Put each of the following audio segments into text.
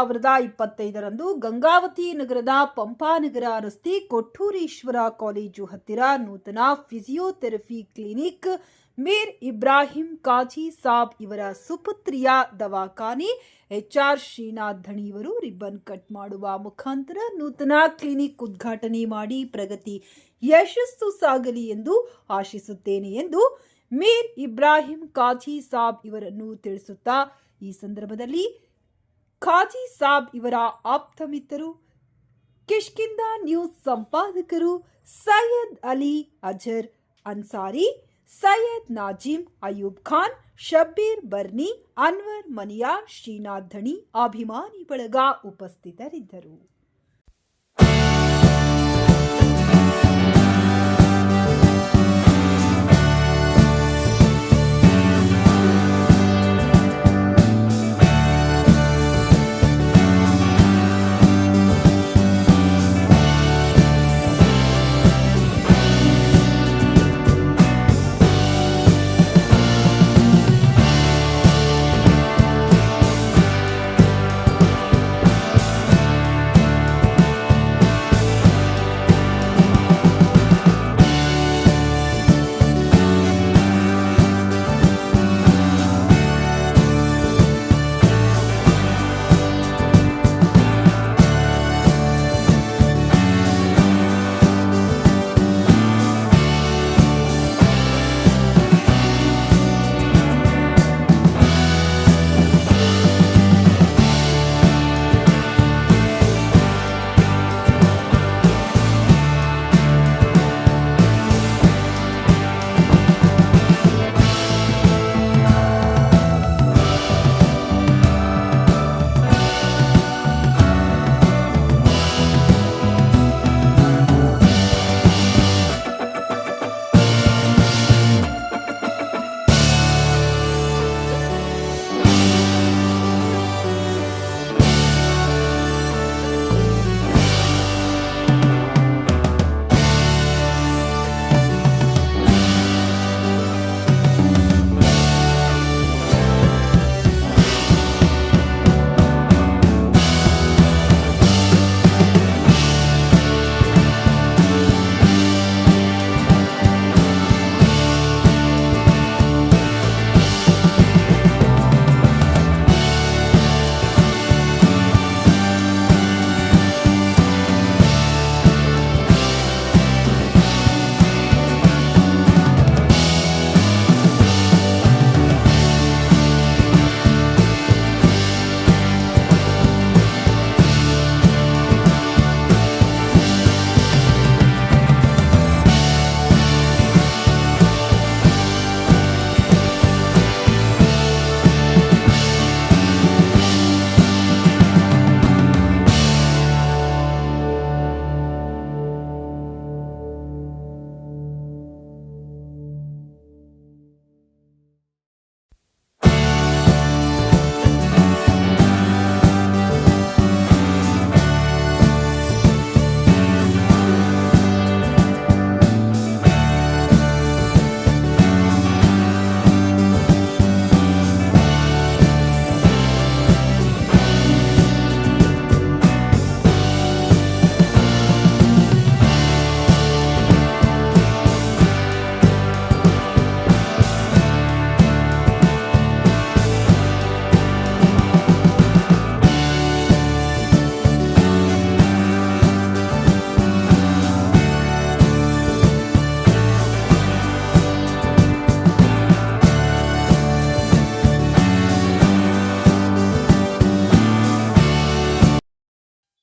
2025ರಂದು ಗಂಗಾವತಿ ನಗರದ ಪಂಪಾನಗರ ರಸ್ತೆ ಕೊಟ್ಟೂರೇಶ್ವರ ಕಾಲೇಜು ಹತ್ತಿರ ನೂತನ ಫಿಸಿಯೋಥೆರಪಿ ಕ್ಲಿನಿಕ್ ಮೀರ್ ಇಬ್ರಾಹಿಂ ಕಾಜಿ ಸಾಬ್ ಇವರ ಸುಪುತ್ರಿಯ ದವಾಖಾನೆ HR ಶ್ರೀನಾಥ್ ಧಣಿಯವರು ರಿಬ್ಬನ್ ಕಟ್ ಮಾಡುವ ಮುಖಾಂತರ ನೂತನ ಕ್ಲಿನಿಕ್ ಉದ್ಘಾಟನೆ ಮಾಡಿ ಪ್ರಗತಿ ಯಶಸ್ಸು ಸಾಗಲಿ ಎಂದು ಆಶಿಸುತ್ತೇನೆ ಎಂದು ಮೀರ್ ಇಬ್ರಾಹಿಂ ಕಾಜಿ ಸಾಬ್ ಇವರನ್ನು ತಿಳಿಸುತ್ತಾ ಈ ಸಂದರ್ಭದಲ್ಲಿ ಖಾಜಿ ಸಾಬ್ ಇವರ ಆಪ್ತ ಮಿತ್ರರು ಕಿಷ್ಕಿಂಧ ನ್ಯೂಸ್ ಸಂಪಾದಕರು ಸೈಯದ್ ಅಲಿ ಅಜರ್ ಅನ್ಸಾರಿ, ಸೈಯದ್ ನಾಜಿಮ್ ಅಯೂಬ್ ಖಾನ್, ಶಬ್ಬೀರ್ ಬರ್ನಿ, ಅನ್ವರ್ ಮನಿಯಾರ್, ಶ್ರೀನಾಥ್ ಧಣಿ ಅಭಿಮಾನಿ ಬಳಗ ಉಪಸ್ಥಿತರಿದ್ದರು.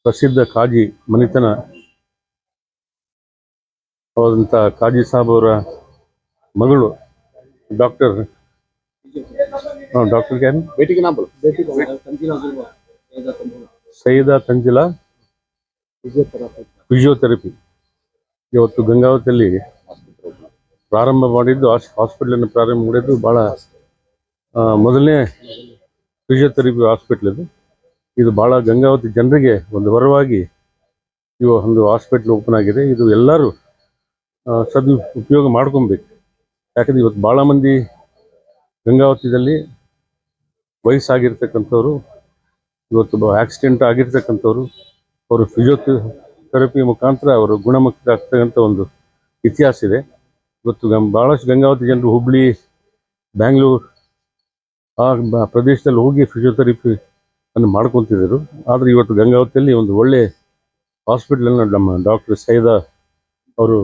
ಪ್ರಸಿದ್ಧ ಕಾಜಿ ಮನಿತನ ಆದಂಥ ಕಾಜಿ ಸಾಬ್ ಅವರ ಮಗಳು ಡಾಕ್ಟರ್ ಸೈಯದಾ ತಂಜಿಲಾ ಫಿಸಿಯೋಥೆರಪಿ ಇವತ್ತು ಗಂಗಾವತಿಯಲ್ಲಿ ಪ್ರಾರಂಭ ಮಾಡಿದ್ದು, ಹಾಸ್ಪಿಟಲನ್ನು ಪ್ರಾರಂಭ ಮಾಡಿದ್ದು ಭಾಳ ಮೊದಲನೇ ಫಿಸಿಯೋಥೆರಪಿ ಹಾಸ್ಪಿಟ್ಲ್ ಇದು ಭಾಳ ಗಂಗಾವತಿ ಜನರಿಗೆ ಒಂದು ವರವಾಗಿ ಇವ ಒಂದು ಹಾಸ್ಪಿಟ್ಲ್ ಓಪನ್ ಆಗಿದೆ. ಇದು ಎಲ್ಲರೂ ಉಪಯೋಗ ಮಾಡ್ಕೊಬೇಕು. ಯಾಕಂದರೆ ಇವತ್ತು ಭಾಳ ಮಂದಿ ಗಂಗಾವತಿಯಲ್ಲಿ ವಯಸ್ಸಾಗಿರ್ತಕ್ಕಂಥವ್ರು ಇವತ್ತು ಆಕ್ಸಿಡೆಂಟ್ ಆಗಿರ್ತಕ್ಕಂಥವ್ರು ಅವರು ಫಿಸಿಯೋಥೆರಪಿ ಮುಖಾಂತರ ಅವರು ಗುಣಮುಖ ಆಗ್ತಕ್ಕಂಥ ಒಂದು ಇತಿಹಾಸ ಇದೆ. ಇವತ್ತು ಭಾಳಷ್ಟು ಗಂಗಾವತಿ ಜನರು ಹುಬ್ಳಿ, ಬ್ಯಾಂಗ್ಳೂರು ಆ ಪ್ರದೇಶದಲ್ಲಿ ಹೋಗಿ ಫಿಸಿಯೋಥೆರಪಿ ಅನ್ನು ಮಾಡ್ಕೊತಿದ್ದರು. ಆದರೆ ಇವತ್ತು ಗಂಗಾವತಿಯಲ್ಲಿ ಒಂದು ಒಳ್ಳೆ ಹಾಸ್ಪಿಟ್ಲನ್ನು ನಮ್ಮ ಡಾಕ್ಟರ್ ಸೈದಾ ಅವರು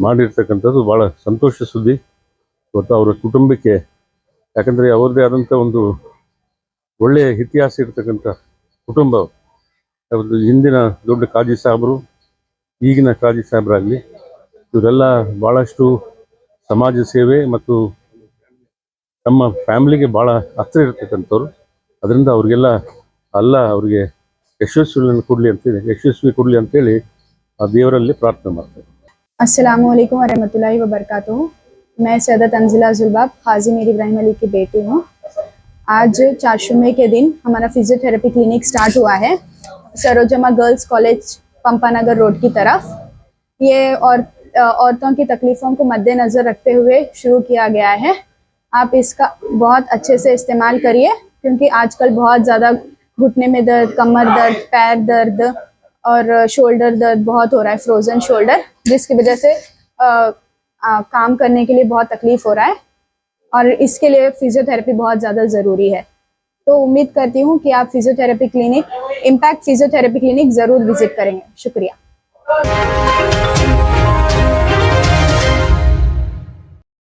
ಮಾಡಿರ್ತಕ್ಕಂಥದ್ದು ಭಾಳ ಸಂತೋಷ ಸುದ್ದಿ. ಇವತ್ತು ಅವರ ಕುಟುಂಬಕ್ಕೆ, ಯಾಕಂದರೆ ಅವ್ರದ್ದೇ ಆದಂಥ ಒಂದು ಒಳ್ಳೆಯ ಇತಿಹಾಸ ಇರ್ತಕ್ಕಂಥ ಕುಟುಂಬ. ಅವ್ರದ್ದು ಹಿಂದಿನ ದೊಡ್ಡ ಕಾಜಿ ಸಾಹೇಬರು, ಈಗಿನ ಕಾಜಿ ಸಾಹೇಬರಾಗಲಿ, ಇವರೆಲ್ಲ ಭಾಳಷ್ಟು ಸಮಾಜ ಸೇವೆ ಮತ್ತು ನಮ್ಮ ಫ್ಯಾಮ್ಲಿಗೆ ಭಾಳ ಹತ್ತಿರ ಇರ್ತಕ್ಕಂಥವ್ರು. ಅದರಿಂದ ಅವ್ರಿಗೆಲ್ಲ ಅವರಿಗೆ ಯಶಸ್ವಿ ಕೊಡಲಿ ಅಂತೇಳಿ ಆ ದೇವರಲ್ಲಿ ಪ್ರಾರ್ಥನೆ ಮಾಡ್ತಾರೆ. अस्सलामुअलैकुम वरहमतुल्लाहि वबरकातुहू। मैं सैयदा तंजिला जुलबाब हाजी मीर इब्राहिम अली की बेटी हूँ। आज चारशुमे के दिन हमारा फिजियोथेरेपी क्लिनिक स्टार्ट हुआ है सरोजमा गर्ल्स कॉलेज पंपानगर रोड की तरफ। ये औरतों की तकलीफ़ों को मद्देनज़र रखते हुए शुरू किया गया है। आप इसका बहुत अच्छे से इस्तेमाल करिए, क्योंकि आजकल बहुत ज़्यादा घुटने में दर्द, कमर दर्द, पैर दर्द और शोल्डर दर्द बहुत हो रहा है, फ्रोज़न शोल्डर, जिसकी वजह से काम करने के लिए बहुत तकलीफ़ हो रहा है और इसके लिए फिजियोथेरेपी बहुत ज़्यादा ज़रूरी है। तो उम्मीद करती हूँ कि आप physiotherapy clinic, impact physiotherapy clinic ज़रूर विज़िट करेंगे। शुक्रिया।